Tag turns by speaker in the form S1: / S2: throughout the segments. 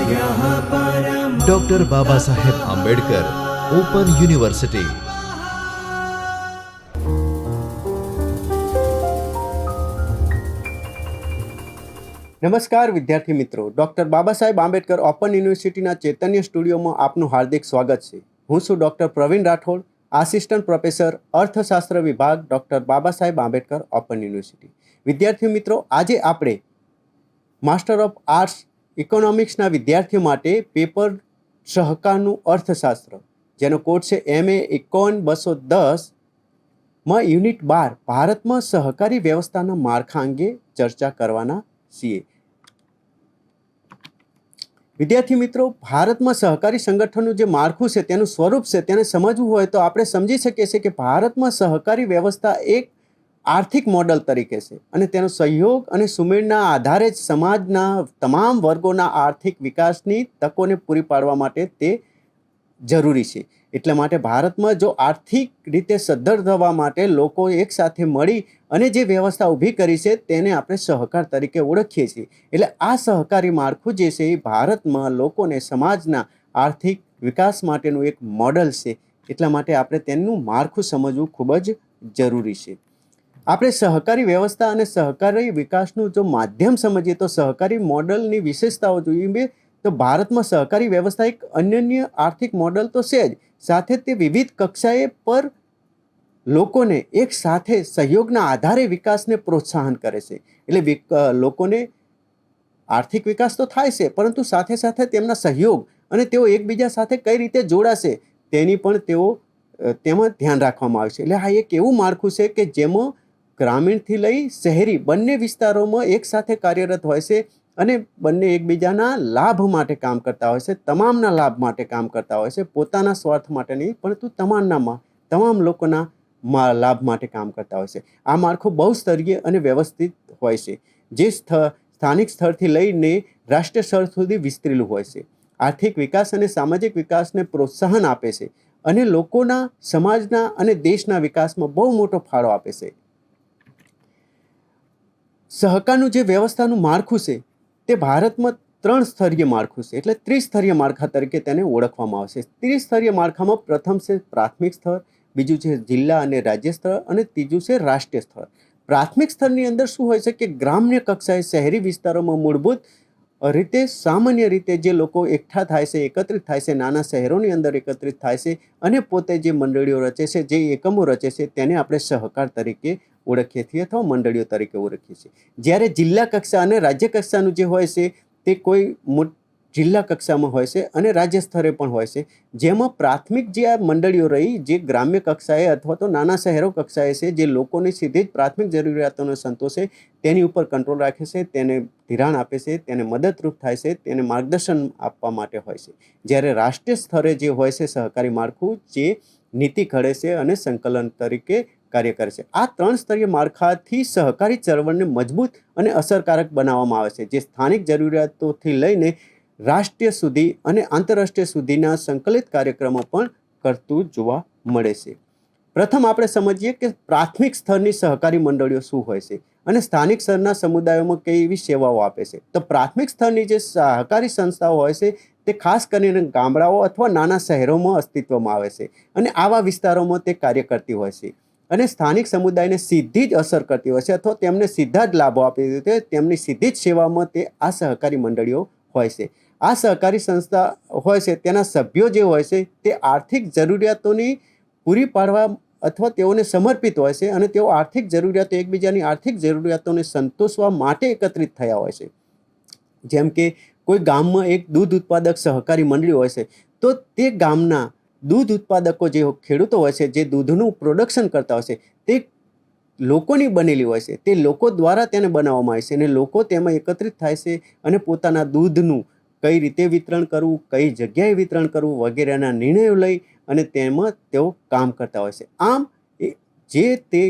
S1: Doctor Baba Saheb Ambedkar open university.
S2: નમસ્કાર વિદ્યાર્થી મિત્રો, ડૉક્ટર બાબા સાહેબ આંબેડકર ઓપન યુનિવર્સિટીના ચૈતન્ય સ્ટુડિયોમાં આપનું હાર્દિક સ્વાગત છે। હું છું doctor Pravin Rathod, assistant professor અર્થશાસ્ત્ર વિભાગ, doctor Baba Saheb Ambedkar open university. વિદ્યાર્થી મિત્રો, આજે આપણે માસ્ટર ઓફ આર્ટ્સ ઇકોનોમિક્સના વિદ્યાર્થીઓ માટે પેપર સહકારનું અર્થશાસ્ત્ર, જેનો કોડ છે MA ઇકોન 210 યુનિટ 12 ભારતમાં સહકારી વ્યવસ્થાના માળખા અંગે ચર્ચા કરવાના છીએ। વિદ્યાર્થી મિત્રો, ભારતમાં સહકારી સંગઠનનું જે માળખું છે, તેનું સ્વરૂપ છે, તેને સમજવું હોય તો આપણે સમજી શકીએ છીએ કે ભારતમાં સહકારી વ્યવસ્થા એક આર્થિક મોડલ તરીકે છે અને તેનો સહયોગ અને સુમેળના આધારે જ સમાજના તમામ વર્ગોના આર્થિક વિકાસની તકોને પૂરી પાડવા માટે તે જરૂરી છે। એટલા માટે ભારતમાં જો આર્થિક રીતે સદ્ધર થવા માટે લોકો એકસાથે મળી અને જે વ્યવસ્થા ઊભી કરી છે તેને આપણે સહકાર તરીકે ઓળખીએ છીએ। એટલે આ સહકારી માળખું જે છે એ ભારતમાં લોકોને સમાજના આર્થિક વિકાસ માટેનું એક મોડલ છે। એટલા માટે આપણે તેનું માળખું સમજવું ખૂબ જ જરૂરી છે। આપણે સહકારી વ્યવસ્થા અને સહકારી વિકાસનું જો માધ્યમ સમજીએ તો સહકારી મોડલની વિશેષતાઓ જોઈએ તો ભારતમાં સહકારી વ્યવસ્થા એક અનન્ય આર્થિક મોડલ તો છે જ, સાથે તે વિવિધ કક્ષાએ પર લોકોને એક સાથે સહયોગના આધારે વિકાસને પ્રોત્સાહન કરે છે। એટલે લોકોને આર્થિક વિકાસ તો થાય છે, પરંતુ સાથે સાથે તેમના સહયોગ અને તેઓ એકબીજા સાથે કઈ રીતે જોડાશે તેની પણ તેમાં ધ્યાન રાખવામાં આવે છે। એટલે આ એક એવું માળખું છે કે જેમાં ગ્રામીણથી લઈ શહેરી બંને વિસ્તારોમાં એક સાથે કાર્યરત હોય છે અને બંને એકબીજાના લાભ માટે કામ કરતા હોય છે, તમામના લાભ માટે કામ કરતા હોય છે, પોતાના સ્વાર્થ માટે નહીં પરંતુ તમામ લોકોના લાભ માટે કામ કરતા હોય છે। આ માળખું બહુસ્તરીય અને વ્યવસ્થિત હોય છે, જે સ્થાનિક સ્તરથી લઈને રાષ્ટ્રીય સ્તર સુધી વિસ્તરેલું હોય છે, આર્થિક વિકાસ અને સામાજિક વિકાસને પ્રોત્સાહન આપે છે અને લોકોના, સમાજના અને દેશના વિકાસમાં બહુ મોટો ફાળો આપે છે। સહકારનું જે વ્યવસ્થાનું માળખું છે તે ભારતમાં 3 સ્તરીય માળખું છે, એટલે ત્રિસ્તરીય માળખા તરીકે તેને ઓળખવામાં આવે છે। ત્રિસ્તરીય માળખામાં પ્રથમ છે પ્રાથમિક સ્તર, બીજું છે જિલ્લા અને રાજ્ય સ્તર અને ત્રીજું છે રાષ્ટ્રીય સ્તર। પ્રાથમિક સ્તરની અંદર શું હોય છે કે ગ્રામ્ય કક્ષાએ શહેરી વિસ્તારોમાં મૂળભૂત રીતે સામાન્ય રીતે જે લોકો એકઠા થાય છે, એકત્રિત થાય છે, નાના શહેરોની અંદર એકત્રિત થાય છે અને પોતે જે મંડળીઓ રચે છે, જે એકમો રચે છે તેને આપણે સહકાર તરીકે ઓળખીએ છીએ અથવા મંડળીઓ તરીકે ઓળખીએ છીએ। જ્યારે જિલ્લા કક્ષા અને રાજ્ય કક્ષાનું જે હોય છે તે કોઈ જિલ્લા કક્ષામાં હોય છે અને રાજ્ય સ્તરે પણ હોય છે, જેમાં પ્રાથમિક જે આ મંડળીઓ રહી જે ગ્રામ્ય કક્ષાએ અથવા તો નાના શહેરો કક્ષાએ છે, જે લોકોની સીધી જ પ્રાથમિક જરૂરિયાતોને સંતોષે તેની ઉપર કંટ્રોલ રાખે છે, તેને ધિરાણ આપે છે, તેને મદદરૂપ થાય છે, તેને માર્ગદર્શન આપવા માટે હોય છે। જ્યારે રાષ્ટ્રીય સ્તરે જે હોય છે સહકારી માળખું, જે નીતિ ઘડે છે અને સંકલન તરીકે કાર્ય કરે છે। આ 3 સ્તરીય માળખાથી સહકારી ચળવળને મજબૂત અને અસરકારક બનાવવામાં આવે છે, જે સ્થાનિક જરૂરિયાતોથી લઈને રાષ્ટ્રીય સુધી અને આંતરરાષ્ટ્રીય સુધીના સંકલિત કાર્યક્રમો પણ કરતું જોવા મળે છે। પ્રથમ આપણે સમજીએ કે પ્રાથમિક સ્તરની સહકારી મંડળીઓ શું હોય છે અને સ્થાનિક સ્તરના સમુદાયોમાં કઈ એવી સેવાઓ આપે છે। તો પ્રાથમિક સ્તરની જે સહકારી સંસ્થાઓ હોય છે તે ખાસ કરીને ગામડાઓ અથવા નાના શહેરોમાં અસ્તિત્વમાં આવે છે અને આવા વિસ્તારોમાં તે કાર્ય કરતી હોય છે અને સ્થાનિક સમુદાયને સીધી જ અસર કરતી હોય છે અથવા તેમને સીધા જ લાભો આપી દે છે, તેમની સીધી જ સેવામાં તે આ સહકારી મંડળીઓ હોય છે। આ સહકારી સંસ્થા હોય છે તેના સભ્યો જે હોય છે તે આર્થિક જરૂરિયાતોની પૂરી પાડવા અથવા તેઓને સમર્પિત હોય છે અને તેઓ આર્થિક જરૂરિયાતો, એકબીજાની આર્થિક જરૂરિયાતોને સંતોષવા માટે એકત્રિત થયા હોય છે। જેમ કે કોઈ ગામમાં એક દૂધ ઉત્પાદક સહકારી મંડળી હોય છે, તો તે ગામના દૂધ ઉત્પાદકો જે ખેડૂતો હોય છે, જે દૂધનું પ્રોડક્શન કરતા હોય છે, તે લોકોની બનેલી હોય છે, તે લોકો દ્વારા તેને બનાવવામાં આવે છે અને લોકો તેમાં એકત્રિત થાય છે અને પોતાના દૂધનું કઈ રીતે વિતરણ કરવું, કઈ જગ્યાએ વિતરણ કરવું વગેરેના નિર્ણયો લઈ અને તેમાં તેઓ કામ કરતા હોય છે। આમ જે તે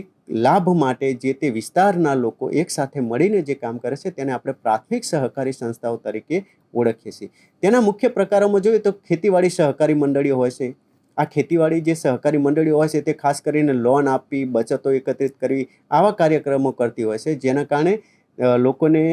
S2: લાભ માટે જે તે વિસ્તારના લોકો એકસાથે મળીને જે કામ કરે છે તેને આપણે પ્રાથમિક સહકારી સંસ્થાઓ તરીકે ઓળખીએ છીએ। તેના મુખ્ય પ્રકારોમાં જોઈએ તો ખેતીવાડી સહકારી મંડળીઓ હોય છે। આ ખેતીવાડી જે સહકારી મંડળીઓ હોય છે તે ખાસ કરીને લોન આપવી, બચતો એકત્રિત કરવી, આવા કાર્યક્રમો કરતી હોય છે, જેના કારણે લોકોને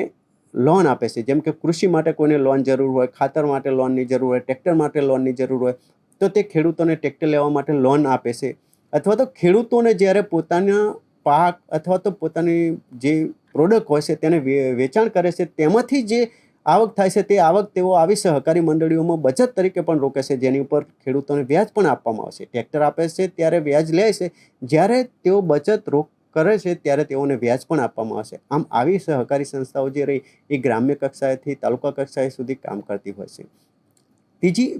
S2: લોન આપે છે. જેમ કે કૃષિ માટે કોઈને લોન જરૂર હોય, ખાતર માટે લોનની જરૂર હોય, ટ્રેક્ટર માટે લોનની જરૂર હોય, તો તે ખેડૂતોને ટ્રેક્ટર લેવા માટે લોન આપે છે. અથવા તો ખેડૂતોને જ્યારે પોતાના પાક અથવા તો પોતાની જે પ્રોડક્ટ હોય છે તેને વેચાણ કરે છે, તેમાંથી જે આવક થાય છે તે આવક તેઓ આવી સહકારી મંડળીઓમાં બચત તરીકે પણ રોકે છે, જેની ઉપર ખેડૂતોને વ્યાજ પણ આપવામાં આવશે. ટ્રેક્ટર આપે છે ત્યારે વ્યાજ લે છે, જ્યારે તેઓ બચત રોક કરે છે ત્યારે તેઓને વ્યાજ પણ આપવામાં આવશે. આમ આવી સહકારી સંસ્થાઓ જે રહી એ ગ્રામ્ય કક્ષાએથી તાલુકા કક્ષાએ સુધી કામ કરતી હોય છે.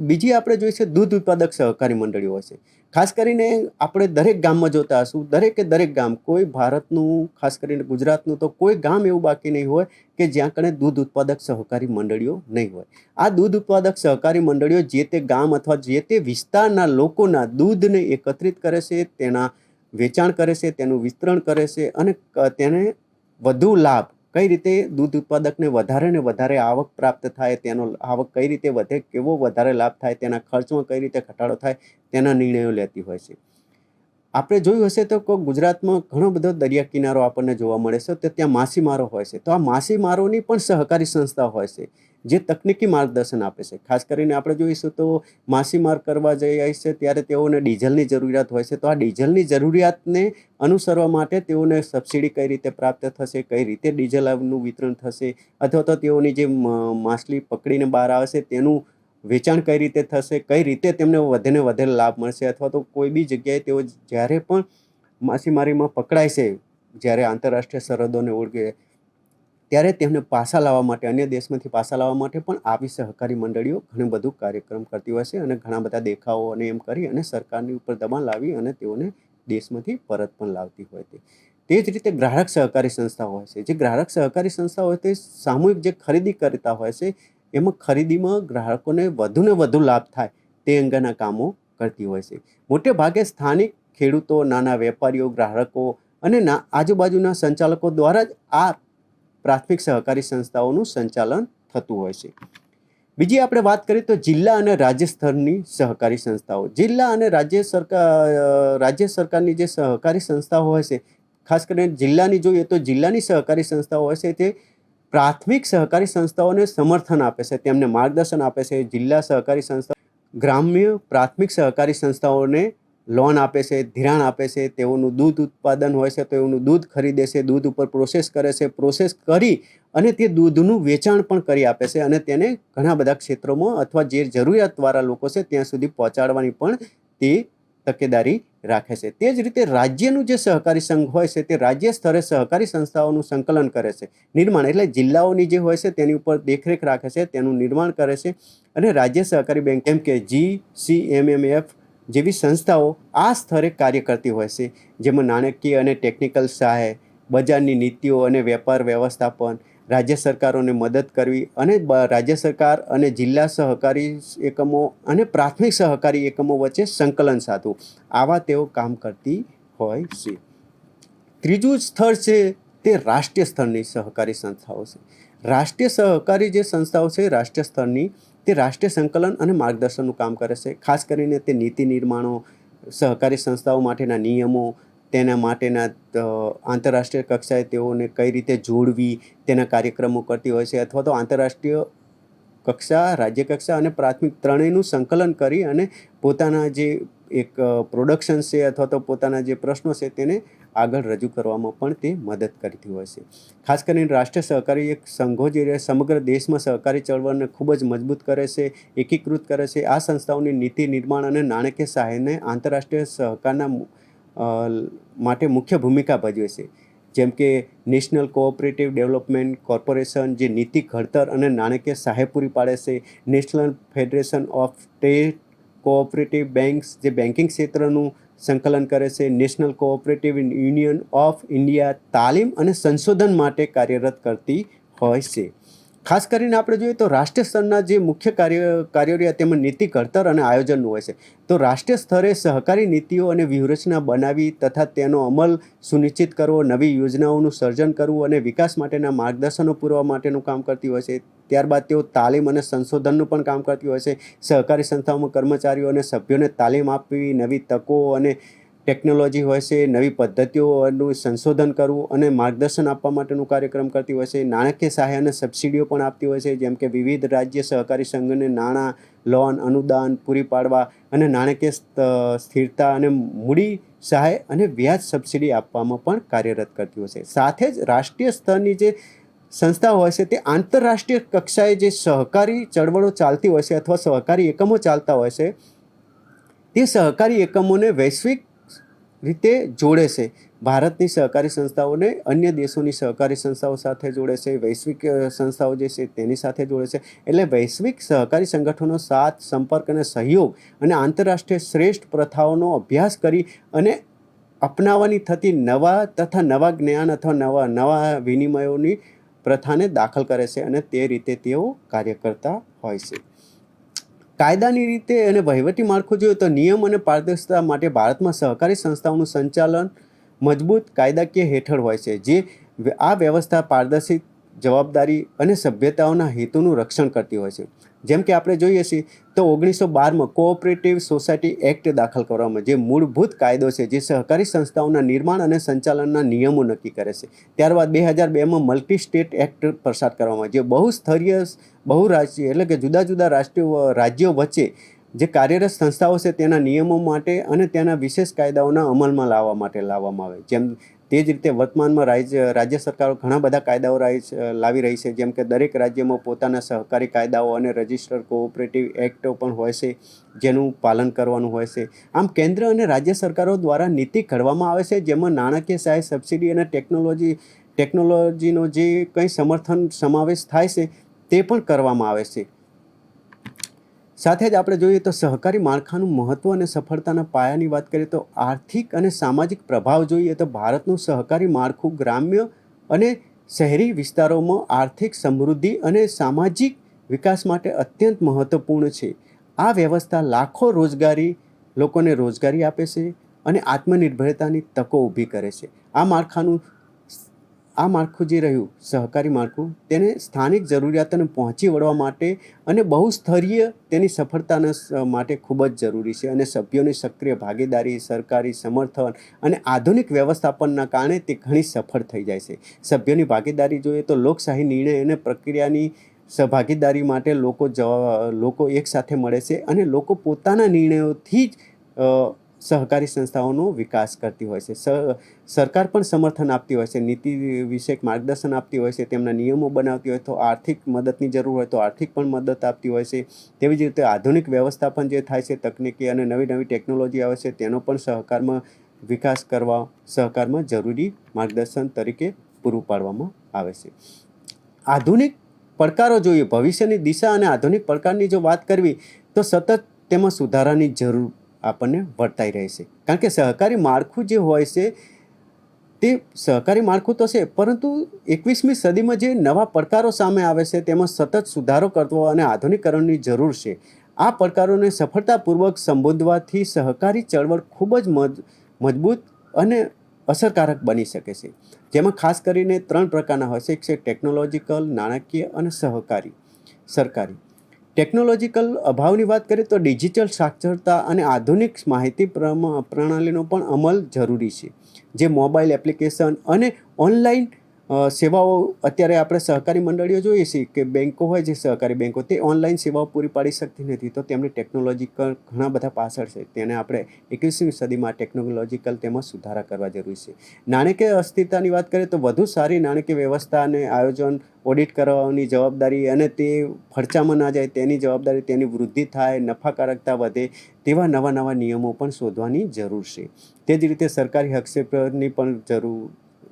S2: બીજી આપણે જોઈએ છે દૂધ ઉત્પાદક સહકારી મંડળીઓ હોય છે. ખાસ કરીને આપણે દરેક ગામમાં જોતા હશું, દરેક ગામ, કોઈ ભારતનું ખાસ કરીને ગુજરાતનું તો કોઈ ગામ એવું બાકી નહીં હોય કે જ્યાં કણે દૂધ ઉત્પાદક સહકારી મંડળીઓ નહીં હોય. આ દૂધ ઉત્પાદક સહકારી મંડળીઓ જે તે ગામ અથવા જે તે વિસ્તારના લોકોના દૂધને એકત્રિત કરે છે, તેના વેચાણ કરે છે, તેનું વિતરણ કરે છે અને તેને વધુ લાભ કઈ રીતે દૂધ ઉત્પાદકને વધારે ને વધારે આવક પ્રાપ્ત થાય, તેનો આવક કઈ રીતે વધે, કેવો વધારે લાભ થાય, તેના ખર્ચમાં કઈ રીતે ઘટાડો થાય, તેના નિર્ણયો લેતી હોય છે. આપણે જોયું હશે તો ગુજરાતમાં ઘણો બધો દરિયા કિનારો આપણને જોવા મળે છે, તો ત્યાં માછીમારો હોય છે. તો આ માછીમારોની પણ સહકારી સંસ્થા હોય છે જે તકનીકી માર્ગદર્શન આપે છે. ખાસ કરીને આપણે જોઈશું તો માછીમાર કરવા જઈએ છે ત્યારે તેઓને ડીઝલની જરૂરિયાત હોય છે. તો આ ડીઝલની જરૂરિયાતને અનુસરવા માટે તેઓને સબસિડી કઈ રીતે પ્રાપ્ત થશે, કઈ રીતે ડીઝલનું વિતરણ થશે, અથવા તો તેઓની જે માછલી પકડીને બહાર આવે છે તેનું વેચાણ કઈ રીતે થશે, કઈ રીતે તેમને વધેને વધે લાભ મળશે, અથવા તો કોઈ બી જગ્યાએ તેઓ જ્યારે પણ માછીમારીમાં પકડાય છે, જ્યારે આંતરરાષ્ટ્રીય સરહદોને ઓળગે ત્યારે તેમને પાછા લાવવા માટે, અન્ય દેશમાંથી પાછા લાવવા માટે પણ આવી સહકારી મંડળીઓ ઘણું બધું કાર્યક્રમ કરતી હોય છે અને ઘણા બધા દેખાવો અને એમ કરી અને સરકારની ઉપર દબાણ લાવી અને તેઓને દેશમાંથી પરત પણ લાવતી હોય છે. તે જ રીતે ગ્રાહક સહકારી સંસ્થા હોય છે. જે ગ્રાહક સહકારી સંસ્થા હોય તે સામૂહિક જે ખરીદી કરતા હોય છે, એમાં ખરીદીમાં ગ્રાહકોને વધુને વધુ લાભ થાય તે અંગેના કામો કરતી હોય છે. મોટે ભાગે સ્થાનિક ખેડૂતો, નાના વેપારીઓ, ગ્રાહકો અને આજુબાજુના સંચાલકો દ્વારા જ આ પ્રાથમિક સહકારી સંસ્થાઓનું સંચાલન થતું હોય છે. બીજી આપણે વાત કરીએ તો જિલ્લા અને રાજ્ય સ્તરની સહકારી સંસ્થાઓ. જિલ્લા અને રાજ્ય સરકારની જે સહકારી સંસ્થાઓ હોય છે, ખાસ કરીને જિલ્લાની જોઈએ તો જિલ્લાની સહકારી સંસ્થાઓ હોય છે તે પ્રાથમિક સહકારી સંસ્થાઓને સમર્થન આપે છે, તેમને માર્ગદર્શન આપે છે. જિલ્લા સહકારી સંસ્થા ગ્રામ્ય પ્રાથમિક સહકારી સંસ્થાઓને લોન આપે છે, ધિરાણ આપે છે. તેઓનું દૂધ ઉત્પાદન હોય છે તો એનું દૂધ ખરીદે છે, દૂધ ઉપર પ્રોસેસ કરે છે, પ્રોસેસ કરી અને તે દૂધનું વેચાણ પણ કરી આપે છે અને તેને ઘણા બધા ક્ષેત્રોમાં અથવા જે જરૂરિયાતવાળા લોકો છે ત્યાં સુધી પહોંચાડવાની પણ તે તકેદારી રાખે છે. તે જ રીતે રાજ્યનું જે સહકારી સંઘ હોય છે તે રાજ્ય સ્તરે સહકારી સંસ્થાઓનું સંકલન કરે છે, નિર્માણ, એટલે જિલ્લાઓની જે હોય છે તેની ઉપર દેખરેખ રાખે છે, તેનું નિર્માણ કરે છે અને રાજ્ય સહકારી બેંક એમ કે GCMMF જેવી સંસ્થાઓ આ સ્તરે કાર્ય કરતી હોય છે, જેમાં નાણાકીય અને ટેકનિકલ સહાય, બજારની નીતિઓ અને વેપાર વ્યવસ્થાપન, રાજ્ય સરકારોને મદદ કરવી અને રાજ્ય સરકાર અને જિલ્લા સહકારી એકમો અને પ્રાથમિક સહકારી એકમો વચ્ચે સંકલન સાધવું, આવા તેઓ કામ કરતી હોય છે. ત્રીજું સ્તર છે તે રાષ્ટ્રીય સ્તરની સહકારી સંસ્થાઓ છે. રાષ્ટ્રીય સહકારી જે સંસ્થાઓ છે રાષ્ટ્રીય સ્તરની, તે રાષ્ટ્રીય સંકલન અને માર્ગદર્શનનું કામ કરે છે. ખાસ કરીને તે નીતિ નિર્માણો, સહકારી સંસ્થાઓ માટેના નિયમો, તેના માટેના આંતરરાષ્ટ્રીય કક્ષાએ તેઓને કઈ રીતે જોડવી તેના કાર્યક્રમો કરતી હોય છે, અથવા તો આંતરરાષ્ટ્રીય કક્ષા, રાજ્ય કક્ષા અને પ્રાથમિક ત્રણેયનું સંકલન કરી અને પોતાના જે એક પ્રોડક્શન છે અથવા તો પોતાના જે પ્રશ્નો છે તેને આગળ રજૂ કરવામાં પણ તે મદદ કરતી હોય છે. ખાસ કરીને રાષ્ટ્રીય સહકારી એક સંઘો જે સમગ્ર દેશમાં સહકારી ચળવળને ખૂબ જ મજબૂત કરે છે, એકીકૃત કરે છે. આ સંસ્થાઓની નીતિ નિર્માણ અને નાણાકીય સહાયને આંતરરાષ્ટ્રીય સહકારના માટે મુખ્ય ભૂમિકા ભજવે છે. જેમ કે નેશનલ કોઓપરેટિવ ડેવલપમેન્ટ કોર્પોરેશન જે નીતિ ઘડતર અને નાણાકીય સહાય પૂરી પાડે છે, national federation of state cooperative banks જે બેન્કિંગ ક્ષેત્રનું સંકલન કરે છે, national cooperative union of India તાલીમ અને સંશોધન માટે કાર્યરત કરતી હોય છે. ખાસ કરીને આપણે જોઈએ તો રાષ્ટ્રીય સ્તરના જે મુખ્ય કાર્યો તેમાં નીતિ ઘડતર અને આયોજનનું હોય છે. તો રાષ્ટ્રીય સ્તરે સહકારી નીતિઓ અને વ્યૂહરચના બનાવી તથા તેનો અમલ સુનિશ્ચિત કરવો, નવી યોજનાઓનું સર્જન કરવું અને વિકાસ માટેના માર્ગદર્શનો પૂરવા માટેનું કામ કરતી હોય છે. ત્યારબાદ તેઓ તાલીમ અને સંશોધનનું પણ કામ કરતી હોય છે. સહકારી સંસ્થાઓમાં કર્મચારીઓ અને સભ્યોને તાલીમ આપવી, નવી તકો અને ટેકનોલોજી હોય છે, નવી પદ્ધતિઓનું સંશોધન કરવું અને માર્ગદર્શન આપવા માટેનું કાર્યક્રમ કરતી હોય છે. નાણાકીય સહાય અને સબસિડીઓ પણ આપતી હોય છે, જેમ કે વિવિધ રાજ્ય સહકારી સંઘને નાણાં, લોન, અનુદાન પૂરી પાડવા અને નાણાકીય સ્થિરતા અને મૂડી સહાય અને વ્યાજ સબસિડી આપવામાં પણ કાર્યરત કરતી હોય છે. સાથે જ રાષ્ટ્રીય સ્તરની જે સંસ્થાઓ હોય છે તે આંતરરાષ્ટ્રીય કક્ષાએ જે સહકારી ચળવળો ચાલતી હોય છે અથવા સહકારી એકમો ચાલતા હોય છે તે સહકારી એકમોને વૈશ્વિક રીતે જોડે છે. ભારતની સહકારી સંસ્થાઓને અન્ય દેશોની સહકારી સંસ્થાઓ સાથે જોડે છે, વૈશ્વિક સંસ્થાઓ જે છે તેની સાથે જોડે છે. એટલે વૈશ્વિક સહકારી સંગઠનો સાથ, સંપર્ક અને સહયોગ અને આંતરરાષ્ટ્રીય શ્રેષ્ઠ પ્રથાઓનો અભ્યાસ કરી અને અપનાવવાની થતી નવા તથા નવા જ્ઞાન અથવા નવા વિનિમયોની પ્રથાને દાખલ કરે છે અને તે રીતે તેઓ કાર્ય કરતા હોય છે. કાયદાની રીતે અને વહીવટી માળખું જોઈએ તો નિયમ અને પારદર્શિતા માટે ભારતમાં સહકારી સંસ્થાઓનું સંચાલન મજબૂત કાયદાકીય હેઠળ હોય છે, જે આ વ્યવસ્થા પારદર્શિત, જવાબદારી અને સભ્યતાઓના હેતુનું રક્ષણ કરતી હોય છે. જેમ કે આપણે જોઈએ છીએ તો 1912માં કોઓપરેટિવ સોસાયટી એક્ટ દાખલ કરવામાં, જે મૂળભૂત કાયદો છે જે સહકારી સંસ્થાઓના નિર્માણ અને સંચાલનના નિયમો નક્કી કરે છે. ત્યારબાદ 2002માં મલ્ટી સ્ટેટ એક્ટ પસાર કરવામાં, જે બહુસ્તરીય બહુરાજ્ય એટલે કે જુદા જુદા રાષ્ટ્રીય રાજ્યો વચ્ચે જે કાર્યરત સંસ્થાઓ છે તેના નિયમો માટે અને તેના વિશેષ કાયદાઓના અમલમાં લાવવા માટે લાવવામાં આવે. જેમ તે જ રીતે વર્તમાનમાં રાજ્ય સરકારો ઘણા બધા કાયદાઓ લાવી રહી છે, જેમ કે દરેક રાજ્યમાં પોતાના સહકારી કાયદાઓ અને રજિસ્ટર્ડ કોઓપરેટિવ એક્ટો પણ હોય છે જેનું પાલન કરવાનું હોય છે. આમ કેન્દ્ર અને રાજ્ય સરકારો દ્વારા નીતિ ઘડવામાં આવે છે, જેમાં નાણાકીય સહાય, સબસિડી અને ટેકનોલોજીનો જે કંઈ સમર્થન સમાવેશ થાય છે તે પણ કરવામાં આવે છે. સાથે જ આપણે જોઈએ તો સહકારી માળખાનું મહત્ત્વ અને સફળતાના પાયાની વાત કરીએ તો આર્થિક અને સામાજિક પ્રભાવ જોઈએ તો ભારતનું સહકારી માળખું ગ્રામ્ય અને શહેરી વિસ્તારોમાં આર્થિક સમૃદ્ધિ અને સામાજિક વિકાસ માટે અત્યંત મહત્ત્વપૂર્ણ છે. આ વ્યવસ્થા લાખો લોકોને રોજગારી આપે છે અને આત્મનિર્ભરતાની તકો ઊભી કરે છે. આ માળખું જે રહ્યું સહકારી માળખું, તેને સ્થાનિક જરૂરિયાતોને પહોંચી વળવા માટે અને બહુસ્તરીય તેની સફળતાના માટે ખૂબ જ જરૂરી છે. અને સભ્યોની સક્રિય ભાગીદારી, સરકારી સમર્થન અને આધુનિક વ્યવસ્થાપનના કારણે તે ઘણી સફળ થઈ જાય છે. સભ્યોની ભાગીદારી જોઈએ તો લોકશાહી નિર્ણય અને પ્રક્રિયાની સહભાગીદારી માટે લોકો એકસાથે મળે છે અને લોકો પોતાના નિર્ણયોથી જ સહકારી સંસ્થાઓનો વિકાસ કરતી હોય છે. સરકાર પણ સમર્થન આપતી હોય છે, નીતિ વિષયક માર્ગદર્શન આપતી હોય છે, તેમના નિયમો બનાવતી હોય તો આર્થિક મદદની જરૂર હોય તો આર્થિક પણ મદદ આપતી હોય છે. તેવી જ રીતે આધુનિક વ્યવસ્થાપન જે થાય છે, તકનીકી અને નવી નવી ટેકનોલોજી આવે છે તેનો પણ સહકારમાં જરૂરી માર્ગદર્શન તરીકે પૂરું પાડવામાં આવે છે. આધુનિક પડકારો જોઈએ, ભવિષ્યની દિશા અને આધુનિક પડકારની જો વાત કરવી તો સતત તેમાં સુધારાની જરૂર આપણને વર્તાઈ રહે છે. કારણ કે સહકારી માળખું જે હોય છે તે સહકારી માળખું તો છે, પરંતુ 21મી સદીમાં જે નવા પડકારો સામે આવે છે તેમાં સતત સુધારો કરવો અને આધુનિકીકરણની જરૂર છે. આ પડકારોને સફળતાપૂર્વક સંબોધવાથી સહકારી ચળવળ ખૂબ જ મજબૂત અને અસરકારક બની શકે છે. જેમાં ખાસ કરીને 3 પ્રકારના હોય છે, એક છે ટેકનોલોજીકલ, નાણાકીય અને સરકારી. ટેકનોલોજીકલ અભાવની વાત કરીએ તો ડિજિટલ સાક્ષરતા અને આધુનિક માહિતી પ્રણાલીનો પણ અમલ જરૂરી છે. જે મોબાઈલ એપ્લિકેશન અને ઓનલાઈન સેવાઓ, અત્યારે આપણે સહકારી મંડળીઓ જોઈએ છીએ કે બેન્કો હોય, જે સહકારી બેન્કો, તે ઓનલાઈન સેવાઓ પૂરી પાડી શકતી નથી, તો તેમની ટેકનોલોજીકલ ઘણા બધા પાછળ છે. તેને આપણે 21મી સદીમાં ટેકનોલોજીકલ તેમાં સુધારા કરવા જરૂરી છે. નાણાકીય અસ્થિરતાની વાત કરીએ તો વધુ સારી નાણાકીય વ્યવસ્થા અને આયોજન, ઓડિટ કરવાની જવાબદારી અને તે ખર્ચામાં ના જાય તેની જવાબદારી, તેની વૃદ્ધિ થાય, નફાકારકતા વધે તેવા નવા નિયમો પણ શોધવાની જરૂર છે. તે જ રીતે સરકારી હસ્તક્ષેપની પણ જરૂર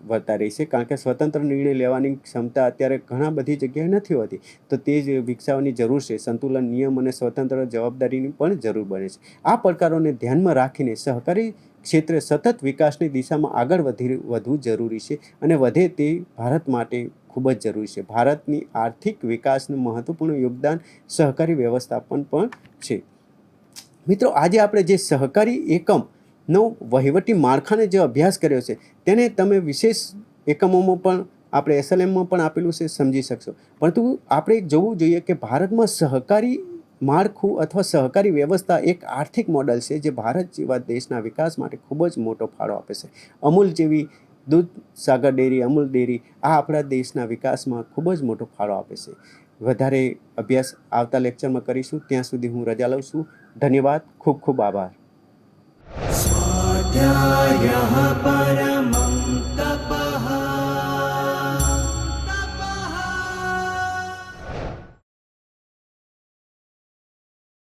S2: વર્તાઈ રહી છે, કારણ કે સ્વતંત્ર નિર્ણય લેવાની ક્ષમતા અત્યારે ઘણા બધી જગ્યાએ નથી હોતી, તો તે જ વિકસાવવાની જરૂર છે. સંતુલન, નિયમ અને સ્વતંત્ર જવાબદારીની પણ જરૂર બને છે. આ પડકારોને ધ્યાનમાં રાખીને સહકારી ક્ષેત્રે સતત વિકાસની દિશામાં આગળ વધવું જરૂરી છે અને વધે તે ભારત માટે ખૂબ જ જરૂરી છે. ભારતની આર્થિક વિકાસનું મહત્વપૂર્ણ યોગદાન સહકારી વ્યવસ્થાપન પણ છે. મિત્રો, આજે આપણે જે સહકારી એકમનો વહીવટી માળખાને જે અભ્યાસ કર્યો છે તેને તમે વિશેષ એકમોમાં પણ આપણે SLMમાં પણ આપેલું છે, સમજી શકશો. પરંતુ આપણે જોવું જોઈએ કે ભારતમાં સહકારી માળખું અથવા સહકારી વ્યવસ્થા એક આર્થિક મોડલ છે જે ભારત જેવા દેશના વિકાસ માટે ખૂબ જ મોટો ફાળો આપે છે. અમૂલ જેવી દૂધ સાગર ડેરી, અમૂલ ડેરી આ આપણા દેશના વિકાસમાં ખૂબ જ મોટો ફાળો આપે છે. વધારે અભ્યાસ આવતા લેક્ચરમાં કરીશું. ત્યાં સુધી હું રજા લઉં છું. ધન્યવાદ. ખૂબ ખૂબ આભાર.
S3: स्वाध्यायः